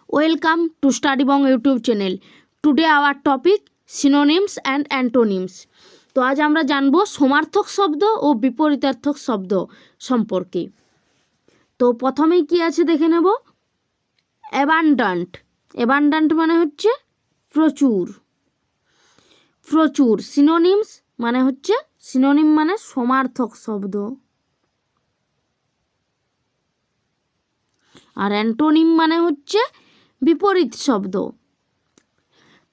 Welcome to StudyBong YouTube channel. Today our topic synonyms and antonyms. তো আজ আমরা জানবো সমার্থক শব্দ ও বিপরীতার্থক শব্দ সম্পর্কে। তো প্রথমেই কি আছে দেখে নেব। অ্যাবান্ডান্ট। অ্যাবান্ডান্ট মানে হচ্ছে প্রচুর। প্রচুর। সিনোনিমস মানে হচ্ছে সিনোনিম মানে সমার্থক শব্দ। আর অ্যান্টোনিম মানে হচ্ছে বিপরীত শব্দ।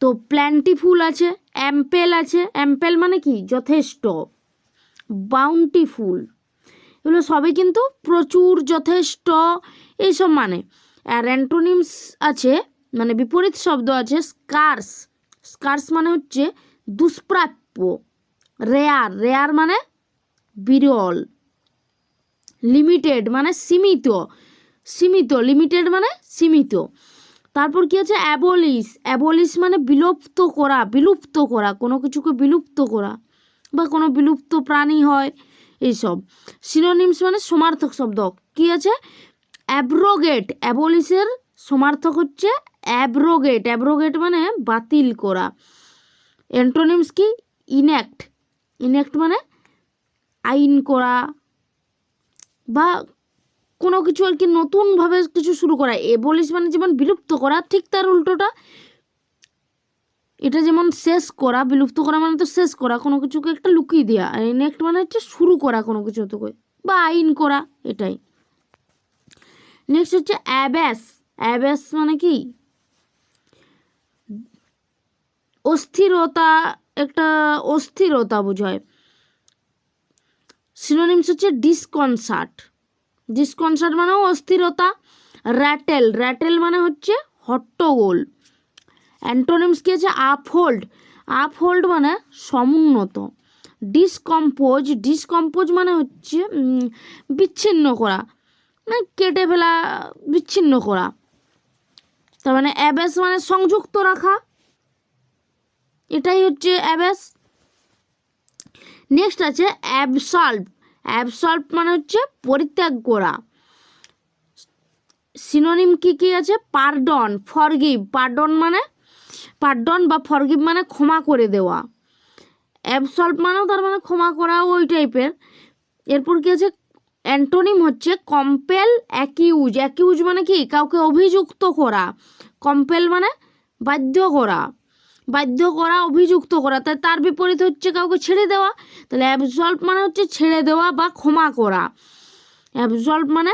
তো প্ল্যান্টিফুল আছে, অ্যাম্পেল আছে। অ্যাম্পেল মানে কি? যথেষ্ট। বাউন্টিফুল, এগুলো সবই কিন্তু প্রচুর, যথেষ্ট এইসব মানে। আর অ্যান্টোনিমস আছে মানে বিপরীত শব্দ আছে স্কার্স। স্কার্স মানে হচ্ছে দুষ্প্রাপ্য। রেয়ার। রেয়ার মানে বিরল। লিমিটেড মানে সীমিত। সীমিত। লিমিটেড মানে সীমিত। তারপর কি আছে? অ্যাবলিশ। অ্যাবলিশ মানে বিলুপ্ত করা। বিলুপ্ত করা, কোনো কিছুকে বিলুপ্ত করা, বা কোনো বিলুপ্ত প্রাণী হয় এইসব। সিনোনিমস মানে সমার্থক শব্দ কি আছে? অ্যাব্রোগেট। অ্যাবলিশের সমার্থক হচ্ছে অ্যাব্রোগেট। অ্যাব্রোগেট মানে বাতিল করা। অ্যান্টোনিমস কি? ইনঅ্যাক্ট। ইনঅ্যাক্ট মানে আইন করা বা কোনো কিছু আর কি নতুনভাবে কিছু শুরু করা। এবলিশ মানে যেমন বিলুপ্ত করা, ঠিক তার উল্টোটা এটা যেমন শেষ করা। বিলুপ্ত করা মানে তো শেষ করা, কোনো কিছুকে একটা লুকিয়ে দেওয়া। আর ইনঅ্যাক্ট মানে হচ্ছে শুরু করা কোনো কিছু তো বা আইন করা, এটাই। নেক্সট হচ্ছে অ্যাব্যাস। অ্যাব্যাস মানে কি? অস্থিরতা, একটা অস্থিরতা বোঝায়। সিনোনিমস হচ্ছে ডিসকনসার্ট। ডিসকনসার্ট মানেও অস্থিরতা। র্যাটেল। র্যাটেল মানে হচ্ছে হট্টগোল। অ্যান্টোনিমস কি আছে? আপহোল্ড। আপহোল্ড মানে সমুন্নত। ডিসকম্পোজ। ডিসকম্পোজ মানে হচ্ছে বিচ্ছিন্ন করা, মানে কেটে ফেলা, বিচ্ছিন্ন করা। তার মানে অ্যাবেস মানে সংযুক্ত রাখা, এটাই হচ্ছে অ্যাবেস। নেক্সট আছে অ্যাবসলভ। অ্যাবসলভ মানে হচ্ছে পরিত্যাগ করা। সিনোনিম কি কি আছে? Pardon, forgive. পার্ডন মানে পার্ডন বা ফরগিভ মানে ক্ষমা করে দেওয়া। অ্যাবসলভ মানেও তার মানে ক্ষমা করা, ওই টাইপের। এরপর কি আছে? অ্যান্টোনিম হচ্ছে কম্পেল, অ্যাকিউজ। অ্যাকিউজ মানে কি? কাউকে অভিযুক্ত করা। কম্পেল মানে বাধ্য করা। বাধ্য করা, অভিযুক্ত করা। তাই তার বিপরীত হচ্ছে কাউকে ছেড়ে দেওয়া। তাহলে অ্যাবসলভ মানে হচ্ছে ছেড়ে দেওয়া বা ক্ষমা করা। অ্যাবসলভ মানে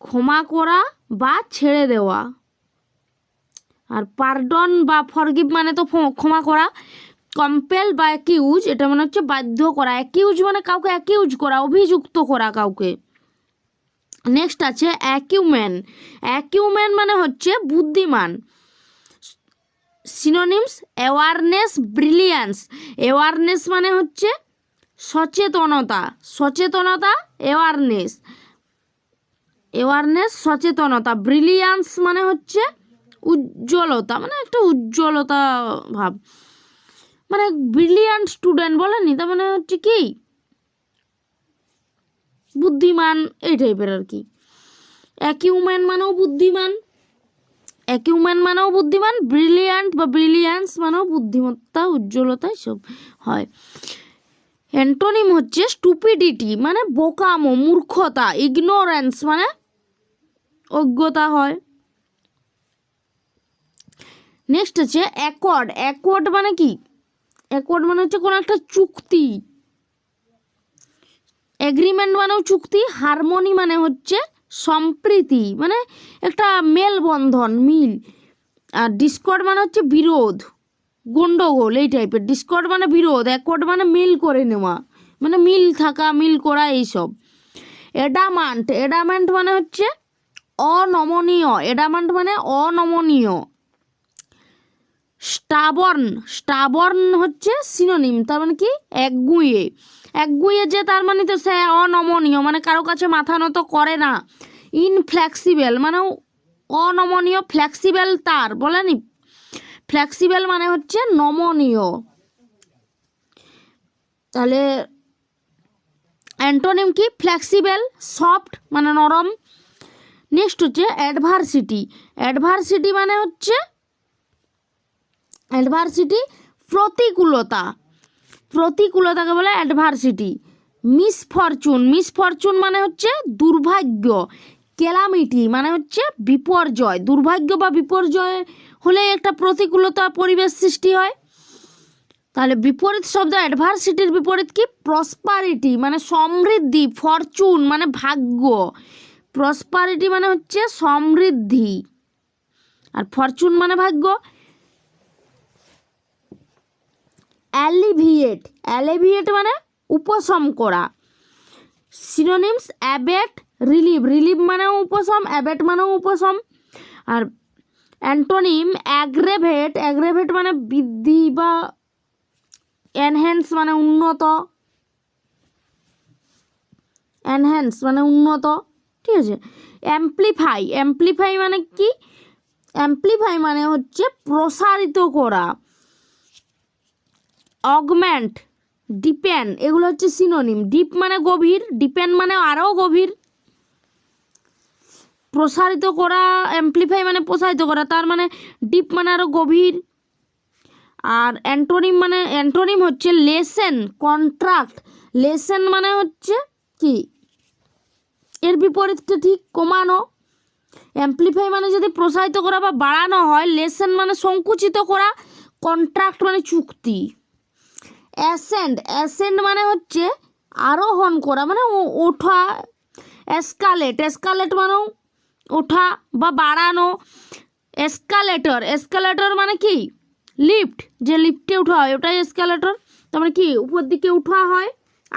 ক্ষমা করা বা ছেড়ে দেওয়া। আর পার্ডন বা ফরগিভ মানে তো ক্ষমা করা। কম্পেল বা অ্যাকিউজ এটা মানে হচ্ছে বাধ্য করা। অ্যাকিউজ মানে কাউকে অ্যাকিউজ করা, অভিযুক্ত করা কাউকে। নেক্সট আছে অ্যাকিউমেন। অ্যাকিউমেন মানে হচ্ছে বুদ্ধিমান। Synonyms awareness, brilliance. অ্যাওয়ারনেস মানে হচ্ছে সচেতনতা। সচেতনতা, অ্যাওয়ারনেস। অ্যাওয়ারনেস সচেতনতা। ব্রিলিয়ান্স মানে হচ্ছে উজ্জ্বলতা, মানে একটা উজ্জ্বলতা ভাব, মানে ব্রিলিয়ান্ট স্টুডেন্ট বলেনি, তার মানে হচ্ছে কি বুদ্ধিমান, এই টাইপের আর কি। অ্যাকিউমেন মানেও বুদ্ধিমান। অ্যাকিউমেন মানেও বুদ্ধিমান। ব্রিলিয়ান্ট বা ব্রিলিয়ান্স মানেও বুদ্ধিমত্তা, উজ্জ্বলতা, এসব হয়। অ্যান্টোনিম হচ্ছে স্টুপিডিটি মানে বোকামো, মূর্খতা। ইগনোরেন্স মানে অজ্ঞতা হয়। নেক্সট হচ্ছে অ্যাকর্ড। অ্যাকর্ড মানে কি? অ্যাকর্ড মানে হচ্ছে কোনো একটা চুক্তি। এগ্রিমেন্ট মানেও চুক্তি। হারমোনি মানে হচ্ছে সম্প্রীতি, মানে একটা মেলবন্ধন, মিল। আর ডিসকর্ড মানে হচ্ছে বিরোধ, গন্ডগোল, এই টাইপের। ডিসকর্ড মানে বিরোধ, অ্যাকর্ড মানে মিল করে নেওয়া, মানে মিল থাকা, মিল করা, এইসব। এডামান্ট। এডামেন্ট মানে হচ্ছে অনমনীয়। এডামান্ট মানে অনমনীয়। স্টাবর্ন। স্টাবর্ন হচ্ছে সিনোনিম, তার মানে কি? একগুঁয়ে। একগুঁয়ে যে, তার মানে তো সে অনমনীয়, মানে কারো কাছে মাথা নত করে না। ইনফ্লেক্সিবল মানেও অনমনীয়। ফ্লেক্সিবল তার বলেনি, ফ্লেক্সিবল মানে হচ্ছে নমনীয়। তাহলে অ্যান্টোনিম কি? ফ্লেক্সিবল, সফট মানে নরম। নেক্সট হচ্ছে অ্যাডভার্সিটি। অ্যাডভার্সিটি মানে হচ্ছে প্রতিকূলতা, প্রতিকূলতাকে বলে অ্যাডভার্সিটি। মিসফরচুন মানে হচ্ছে দুর্ভাগ্য। ক্যালামিটি মানে হচ্ছে বিপর্যয়। দুর্ভাগ্য বা বিপর্যয় হলে একটা প্রতিকূলতা পরিবেশ সৃষ্টি হয়। তাহলে বিপরীত শব্দ অ্যাডভার্সিটির বিপরীত কি? প্রসপারিটি মানে সমৃদ্ধি। ফরচুন মানে ভাগ্য। প্রসপারিটি মানে হচ্ছে সমৃদ্ধি, আর ফরচুন মানে ভাগ্য। অ্যালিভিয়েট মানে উপশম করা। সিনোনিমস অ্যাবেট, রিলিভ মানেও উপশম, অ্যাবেট মানেও উপশম। আর অ্যান্টোনিম অ্যাগ্রেভেট মানে বৃদ্ধি বা এনহ্যান্স মানে উন্নত, ঠিক আছে। অ্যাম্প্লিফাই মানে কি? অ্যাম্প্লিফাই মানে হচ্ছে প্রসারিত করা। অগমেন্ট, ডিপেন, এগুলো হচ্ছে সিনোনিম। ডিপ মানে গভীর, ডিপেন মানে আরও গভীর। প্রসারিত করা, অ্যাম্প্লিফাই মানে প্রসারিত করা, তার মানে ডিপ মানে আরও গভীর। আর অ্যান্টোনিম হচ্ছে লেসেন, কন্ট্রাক্ট। লেসেন মানে হচ্ছে কি? এর বিপরীতটা ঠিক, কমানো। অ্যাম্প্লিফাই মানে যদি প্রসারিত করা বা বাড়ানো হয়, লেসেন মানে সংকুচিত করা, কন্ট্রাক্ট মানে চুক্তি। অ্যাসেন্ড মানে হচ্ছে আরোহণ করা, মানে ওঠা। এসকালেট মানেও ওঠা বা বাড়ানো। এসকালেটর মানে কি? লিফট, যে লিফটে ওঠা হয় ওটাই এসকালেটর। তার মানে কি? উপর দিকে ওঠা হয়,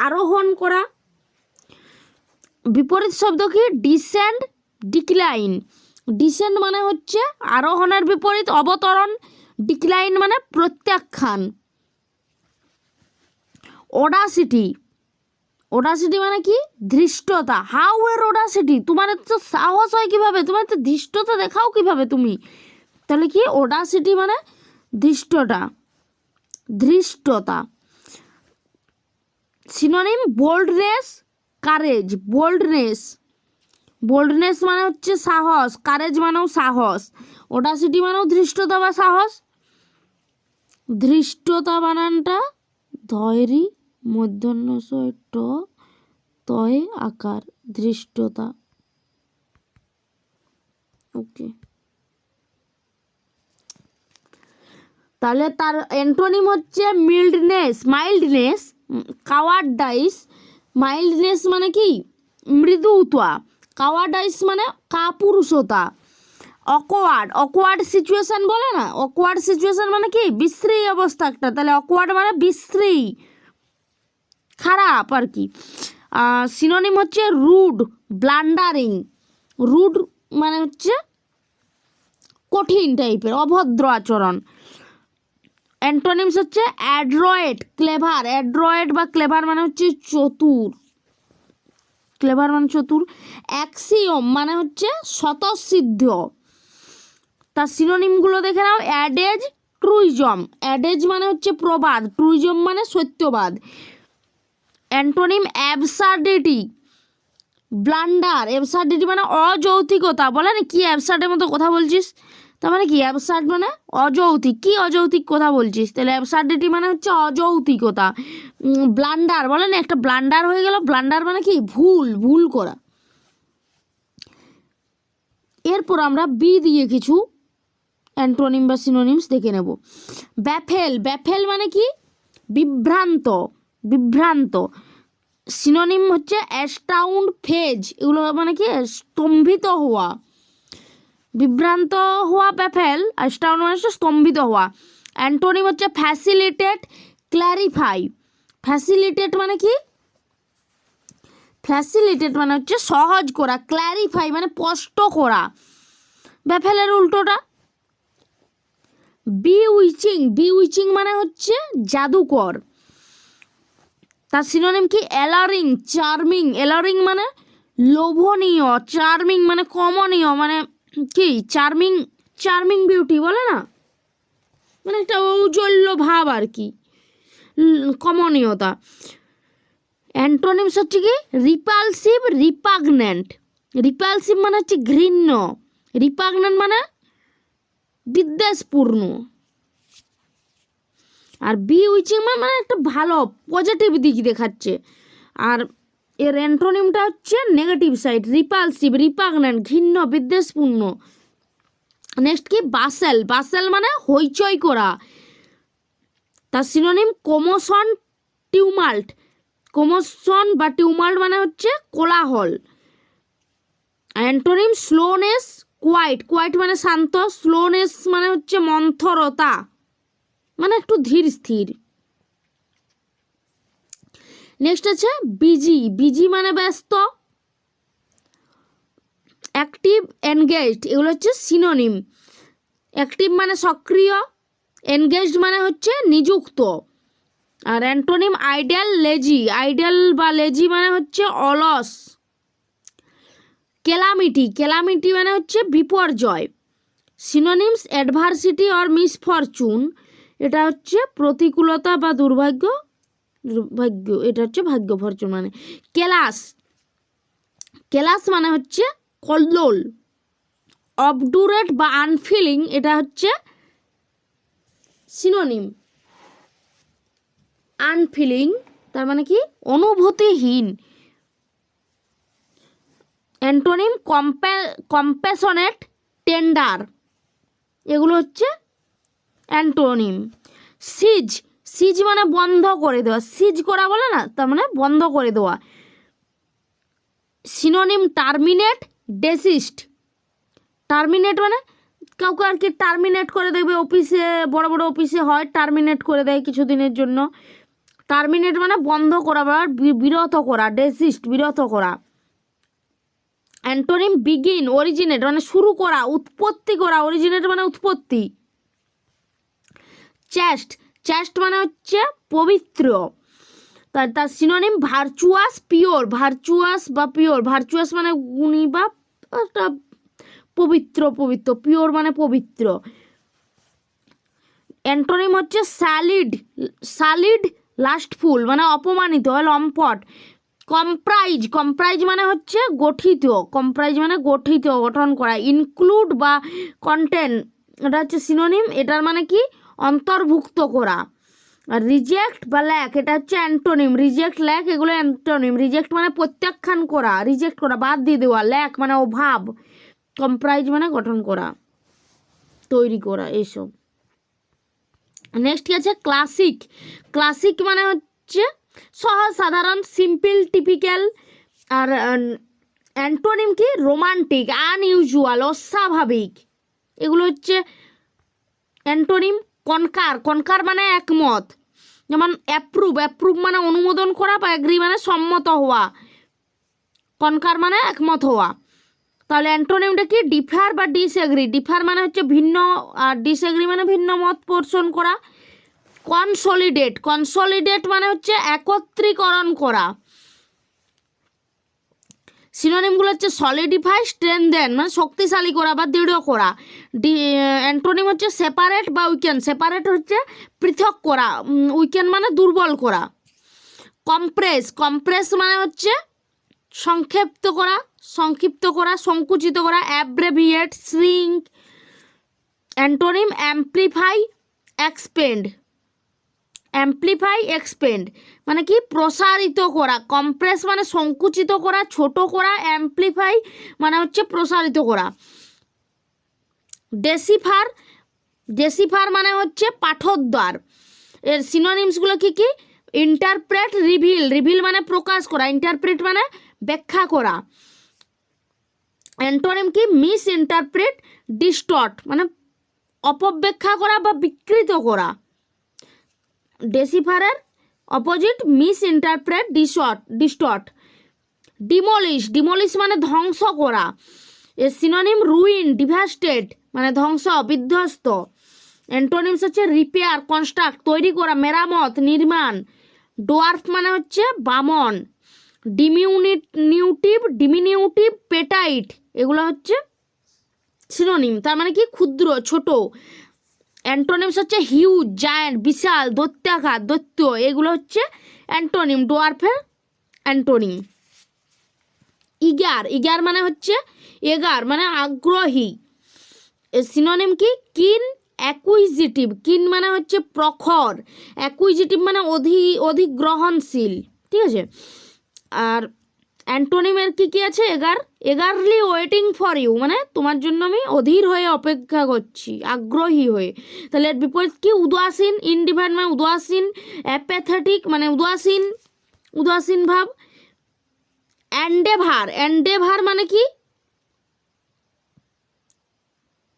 আরোহণ করা। বিপরীত শব্দ কি? ডিসেন্ড মানে হচ্ছে আরোহণের বিপরীত, অবতরণ। ডিক্লাইন মানে প্রত্যাখ্যান। ওডাসিটি মানে কি? ধৃষ্টতা। হাউ এর ওডাসিটি? তোমার তো সাহস হয় কিভাবে? তোমার তো ধৃষ্টতা দেখাও কিভাবে তুমি? তাহলে কি? ওডাসিটি মানে ধৃষ্টতা। Synonym boldness, courage. বোল্ডনেস মানে হচ্ছে সাহস, কারেজ মানেও সাহস, ওডাসিটি মানেও ধৃষ্টতা বা সাহস। ধৃষ্টতা বানানটা ধৈরি মধ্যন্যসয় ট তয় আকার, ধৃষ্টতা। ওকে, তাহলে তার অ্যান্টোনিম হচ্ছে মাইল্ডনেস। কাওয়ার্ডাইস, মাইল্ডনেস মানে কি? মৃদুতা। কাওয়ার্ডাইস মানে কাপুরুষতা। অকওয়ার্ড সিচুয়েশন বলে না? অকওয়ার্ড সিচুয়েশন মানে কি? বিশ্রী অবস্থা একটা। তাহলে অকওয়ার্ড মানে বিশ্রী, খারাপ আর কি। সিনোনিম হচ্ছে রুড, ব্লান্ডারিং। রুড মানে হচ্ছে কঠিন টাইপের, অভদ্র আচরণ। অ্যান্টোনিমস হচ্ছে অ্যাড্রয়েট, ক্লেভার। অ্যাড্রয়েট বা ক্লেভার মানে হচ্ছে চতুর, ক্লেভার মানে চতুর। অ্যাক্সিওম মানে হচ্ছে স্বতঃসিদ্ধ। তার সিনোনিমগুলো দেখে নাও। অ্যাডেজ, ট্রুইজম। অ্যাডেজ মানে হচ্ছে প্রবাদ, ট্রুইজম মানে সত্যবাদ। Antonym অ্যাবসার্ডিটি, blunder. অ্যাবসার্ডিটি মানে অযৌক্তিকতা। বলে না কি অ্যাবসার্ডের মতো কথা বলছিস? তার মানে কি? অ্যাবসার্ড মানে অযৌক্তিক, কি অযৌক্তিক কথা বলছিস? তাহলে অ্যাবসার্ডিটি মানে হচ্ছে অযৌক্তিকতা। ব্লান্ডার, বলে না একটা ব্লান্ডার হয়ে গেল। ব্লান্ডার মানে কি? ভুল করা। এরপর আমরা বি দিয়ে কিছু অ্যান্টোনিম বা সিনোনিমস দেখে নেব। ব্যাফেল মানে কি? বিভ্রান্ত। সিনোনিম হচ্ছে অ্যাস্টাউন্ড, ফেজ। এগুলো মানে কি? স্তম্ভিত হওয়া, বিভ্রান্ত হওয়া ব্যাফেল। অ্যাস্টাউন্ড মানে হচ্ছে স্তম্ভিত হওয়া। অ্যান্টোনিম হচ্ছে ফ্যাসিলিটেট, ক্ল্যারিফাই। ফ্যাসিলিটেট মানে কি? ফ্যাসিলিটেট মানে হচ্ছে সহজ করা, ক্ল্যারিফাই মানে স্পষ্ট করা। ব্যাফেলের উল্টোটা। বিউইচিং মানে হচ্ছে জাদুকর। তার সিনোনিম কি? অ্যালারিং, চার্মিং। অ্যালারিং মানে লোভনীয়, চার্মিং মানে কমনীয়, মানে কি? চার্মিং বিউটি বলে না, মানে একটা ঔজ্জ্বল্য ভাব আর কি, কমনীয়তা। অ্যান্টোনিমস হচ্ছে কি? রিপালসিভ, রিপাগন্যান্ট। রিপালসিভ মানে হচ্ছে ঘৃণ্য, রিপাগনেন্ট মানে বিদ্বেষপূর্ণ, আর বিউইচিং মানে একটা ভালো পজিটিভ দিক দেখাচ্ছে। আর এর অ্যান্টোনিমটা হচ্ছে নেগেটিভ সাইড, রিপালসিভ, রিপাগনেন্ট, ঘৃণ্য, বিদ্বেষপূর্ণ। নেক্সট কি বাসেল, বাসেল মানে হইচই করা। তার সিনোনিম কমোশন, টিউমাল্ট, কমোশন বা টিউমাল্ট মানে হচ্ছে কোলাহল। অ্যান্টোনিম স্লোনেস, কোয়াইট, কোয়াইট মানে শান্ত, স্লোনেস মানে হচ্ছে মন্থরতা, মানে একটু ধীর স্থির। নেক্সট আছে বিজি, বিজি মানে ব্যস্ত। অ্যাক্টিভ, এনগেজড, এগুলো হচ্ছে সিনোনিম। অ্যাক্টিভ মানে সক্রিয়, এনগেজড মানে হচ্ছে নিযুক্ত। আর অ্যান্টোনিম আইডেল, লেজি, আইডেল বা লেজি মানে হচ্ছে অলস। কেলামিটি, কেলামিটি মানে হচ্ছে বিপর্যয়। সিনোনিমস অ্যাডভার্সিটি অর মিসফরচুন, এটা হচ্ছে প্রতিকূলতা বা দুর্ভাগ্য, দুর্ভাগ্য, এটা হচ্ছে ভাগ্য, ফরচুন মানে। কেলাস, কেলাস মানে হচ্ছে কল্লোল। অবডুরেট বা আনফিলিং, এটা হচ্ছে সিনোনিম। আনফিলিং তার মানে কি অনুভূতিহীন। অ্যান্টোনিম কম্প্যাশনেট, টেন্ডার, এগুলো হচ্ছে অ্যান্টোনিম। সিজ, সিজ মানে বন্ধ করে দেওয়া, সিজ করা বলে না, তার মানে বন্ধ করে দেওয়া। সিনোনিম টার্মিনেট, ডেসিস্ট, টার্মিনেট মানে কাউকে আর কি টার্মিনেট করে দেবে, অফিসে বড় বড় অফিসে হয় টার্মিনেট করে দেয় কিছুদিনের জন্য। টার্মিনেট মানে বন্ধ করা বা বিরত করা, ডেসিস্ট বিরত করা। অ্যান্টোনিম বিগিন, অরিজিনেট মানে শুরু করা, উৎপত্তি করা, অরিজিনেট মানে উৎপত্তি। চেস্ট, চেস্ট মানে হচ্ছে পবিত্র। তার সিনোনিম ভার্চুয়াস, পিওর, ভার্চুয়াস বা পিওর, ভার্চুয়াস মানে গুণী বা একটা পবিত্র, পবিত্র, পিওর মানে পবিত্র। অ্যান্টোনিম হচ্ছে স্যালিড, স্যালিড, লাস্টফুল মানে অপমানিত, লম্পট। কম্প্রাইজ, কম্প্রাইজ মানে হচ্ছে গঠিত, কম্প্রাইজ মানে গঠিত, গঠন করা। ইনক্লুড বা কন্টেন, এটা হচ্ছে সিনোনিম, এটার মানে কি অন্তর্ভুক্ত করা। আর রিজেক্ট বা ল্যাক, এটা হচ্ছে অ্যান্টোনিম। রিজেক্ট, ল্যাক এগুলো অ্যান্টোনিম। রিজেক্ট মানে প্রত্যাখ্যান করা, রিজেক্ট করা, বাদ দিয়ে দেওয়া। ল্যাক মানে অভাব। কম্প্রাইজ মানে গঠন করা, তৈরি করা, এইসব। নেক্সট কি আছে ক্লাসিক, ক্লাসিক মানে হচ্ছে সহজ সাধারণ, সিম্পল, টিপিক্যাল। আর অ্যান্টোনিম কি রোমান্টিক, আনইউজুয়াল, অস্বাভাবিক, এগুলো হচ্ছে অ্যান্টোনিম। কনকার, কনকার মানে একমত, যেমন অ্যাপ্রুভ, অ্যাপ্রুভ মানে অনুমোদন করা, বা এগ্রি মানে সম্মত হওয়া, কনকার মানে একমত হওয়া। তাহলে অ্যান্টোনিমটা কি ডিফার বা ডিসএগ্রি, ডিফার মানে হচ্ছে ভিন্ন, আর ডিসএগ্রি মানে ভিন্ন মত পোষণ করা। কনসলিডেট, কনসলিডেট মানে হচ্ছে একত্রীকরণ করা। সিনোনিমগুলো হচ্ছে সলিডিফাই, স্ট্রেনদেন মানে শক্তিশালী করা বা দৃঢ় করা। অ্যান্টোনিম হচ্ছে সেপারেট বা উইকেন, সেপারেট হচ্ছে পৃথক করা, উইকেন মানে দুর্বল করা। কম্প্রেস, কম্প্রেস মানে হচ্ছে সংক্ষিপ্ত করা, সংক্ষিপ্ত করা, সংকুচিত করা। Abbreviate, shrink. Antonym amplify, expand, amplify, expand মানে কি প্রসারিত করা। কম্প্রেস মানে সংকুচিত করা, ছোট করা। অ্যাম্প্লিফাই মানে হচ্ছে প্রসারিত করা। ডেসিফার, ডেসিফার মানে হচ্ছে পাঠোদ্ধার। এর সিনোনিমসগুলো কি কি ইন্টারপ্রেট, রিভিল, রিভিল মানে প্রকাশ করা, ইন্টারপ্রেট মানে ব্যাখ্যা করা। অ্যান্টোনিম কি মিস ইন্টারপ্রেট, ডিস্টর্ট মানে অপব্যাখ্যা করা বা বিকৃত করা। ডেসিফারের opposite misinterpret, distort. Demolish, demolish মানে ধ্বংস করা। এর সিনোনিম রুইন, ডিভাস্টেড মানে ধ্বংস, বিধ্বস্ত। অ্যান্টোনিমস হচ্ছে রিপেয়ার, কনস্ট্রাক্ট তৈরি করা, মেরামত, নির্মাণ। ডোয়ার্ফ মানে হচ্ছে বামন। ডিমিনিউটিভ, পেটাইট, এগুলো হচ্ছে সিনোনিম, তার মানে কি ক্ষুদ্র, ছোট। অ্যান্টোনিমস হচ্ছে হিউজ, জায়ান্ট বিশাল, দৈত্যাকার, দৈত্য, এগুলো হচ্ছে অ্যান্টোনিম, ডোয়ার্ফের অ্যান্টোনিম। ইগার, ইগার মানে হচ্ছে এগার মানে আগ্রহী। সিনোনিম কি? কিন অ্যাকুইজিটিভ, কিন মানে হচ্ছে প্রখর, অ্যাকুইজিটিভ মানে অধিক গ্রহণশীল, ঠিক আছে। আর অ্যান্টোনিমের কি কি আছে? এগারলি ওয়েটিং ফর ইউ মানে তোমার জন্য আমি অধীর হয়ে অপেক্ষা করছি, আগ্রহী হয়ে। তাহলে এর বিপরীত কি? উদাসীন, ইনডিফারেন্ট মানে উদাসীন, অ্যাপ্যাথেটিক মানে উদাসীন ভাব। অ্যান্ডেভার মানে কি?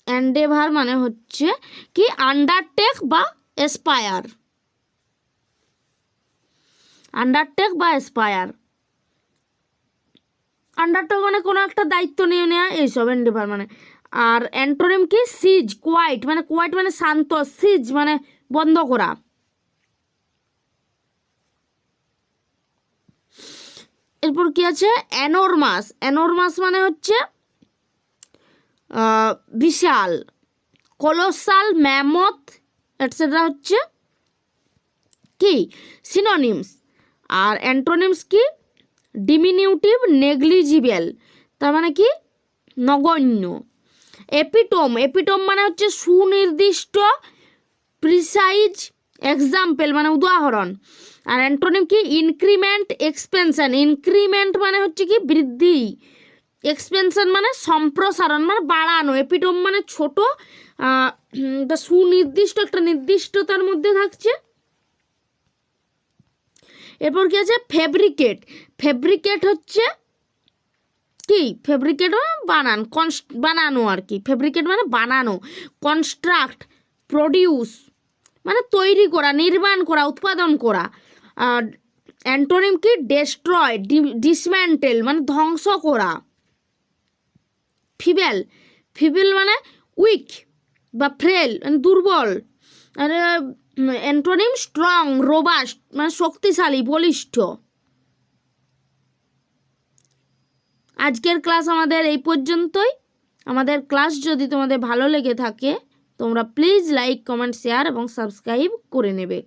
অ্যান্ডেভার মানে হচ্ছে কি? আন্ডারটেক বা এসপায়ার, আন্ডারটেক বা এসপায়ার। আন্ডারটেক মানে কোনো একটা দায়িত্ব নিয়ে নেওয়া, এইসব অ্যান্ডেভার মানে। আর অ্যান্টোনিম কি? সিজ, কোয়াইট মানে শান্ত, সিজ মানে বন্ধ করা। এরপর কি আছে? অ্যানোরমাস মানে হচ্ছে বিশাল, কলোসাল, ম্যামথ এটসেট্রা হচ্ছে কি? সিনোনিমস। আর অ্যান্টোনিমস কি? ডিমিনিউটিভ, নেগলিজিবল তার মানে কি? নগণ্য। এপিটোম মানে হচ্ছে সুনির্দিষ্ট, প্রিসাইজ, এক্সাম্পল মানে উদাহরণ। আর অ্যান্টোনিম কি? Increment, expansion. ইনক্রিমেন্ট মানে হচ্ছে কি? বৃদ্ধি, এক্সপেনশন মানে সম্প্রসারণ মানে বাড়ানো। এপিটোম মানে ছোট, সুনির্দিষ্ট, একটা নির্দিষ্টতার মধ্যে থাকছে। এরপর কি আছে? ফেব্রিকেট হচ্ছে কি? ফেব্রিকেট মানে বানানো আর কি। ফেব্রিকেট মানে বানানো। কনস্ট্রাক্ট, প্রডিউস মানে তৈরি করা, নির্মাণ করা, উৎপাদন করা। আর অ্যান্টোনিম কি? ডেস্ট্রয়, ডিসম্যান্টেল মানে ধ্বংস করা। ফিবেল মানে উইক বা ফ্রেল মানে দুর্বল। আর অ্যান্টোনিম স্ট্রং, রোবাস্ট মানে শক্তিশালী, বলিষ্ঠ। আজকের ক্লাস আমাদের এই পর্যন্তই। আমাদের ক্লাস যদি তোমাদের ভালো লেগে থাকে তোমরা প্লিজ লাইক, কমেন্ট, শেয়ার এবং সাবস্ক্রাইব করে নেবে।